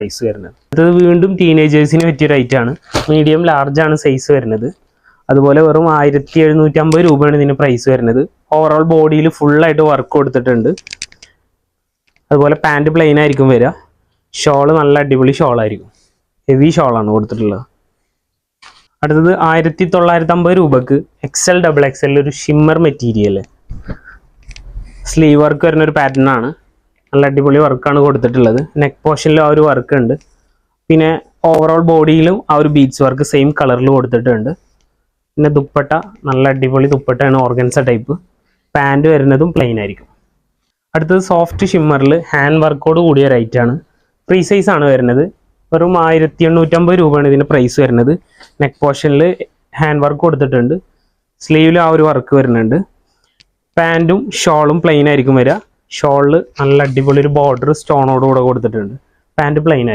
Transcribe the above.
Price വരുന്നത്. ഇത് വീണ്ടും ടീനേജേഴ്സിന് പറ്റിയൊരു ഐറ്റമാണ്. മീഡിയം ലാർജ് ആണ് സൈസ് വരുന്നത്. അതുപോലെ വെറും 1750 രൂപയാണ് ഇതിന് പ്രൈസ് വരുന്നത്. ഓവറോൾ ബോഡിയിൽ ഫുള്ളായിട്ട് വർക്ക് കൊടുത്തിട്ടുണ്ട്. അതുപോലെ പാൻറ് പ്ലെയിൻ ആയിരിക്കും വരിക. ഷോള് നല്ല അടിപൊളി ഷോളായിരിക്കും, ഹെവി ഷോളാണ് കൊടുത്തിട്ടുള്ളത്. അടുത്തത് 1950 രൂപക്ക് XL XXL ഒരു ഷിമ്മർ മെറ്റീരിയൽ സ്ലീവ് വർക്ക് വരുന്ന ഒരു പാറ്റേൺ ആണ്. നല്ല അടിപൊളി വർക്കാണ് കൊടുത്തിട്ടുള്ളത്. നെക്ക് പോർഷനിലും ആ ഒരു വർക്ക് ഉണ്ട്. പിന്നെ ഓവറോൾ ബോഡിയിലും ആ ഒരു ബീഡ്സ് വർക്ക് സെയിം കളറിൽ കൊടുത്തിട്ടുണ്ട്. പിന്നെ ദുപ്പട്ട നല്ല അടിപൊളി ദുപ്പട്ടയാണ്, ഓർഗൻസ ടൈപ്പ്. പാൻറ് വരുന്നതും പ്ലെയിൻ ആയിരിക്കും. അടുത്തത് സോഫ്റ്റ് ഷിമ്മറിൽ ഹാൻഡ് വർക്കോട് കൂടിയ റൈറ്റാണ്. ഫ്രീ സൈസ് ആണ് വരുന്നത്. വെറും 1850 രൂപയാണ് ഇതിൻ്റെ പ്രൈസ് വരുന്നത്. നെക്ക് പോർഷനിൽ ഹാൻഡ് വർക്ക് കൊടുത്തിട്ടുണ്ട്. സ്ലീവിൽ ആ ഒരു വർക്ക് വരുന്നുണ്ട്. പാൻറ്റും ഷോളും പ്ലെയിൻ ആയിരിക്കും വരിക. ഷോളിൽ നല്ല അടിപൊളി ഒരു ബോർഡർ സ്റ്റോണോട് കൂടെ കൊടുത്തിട്ടുണ്ട്. Pant plain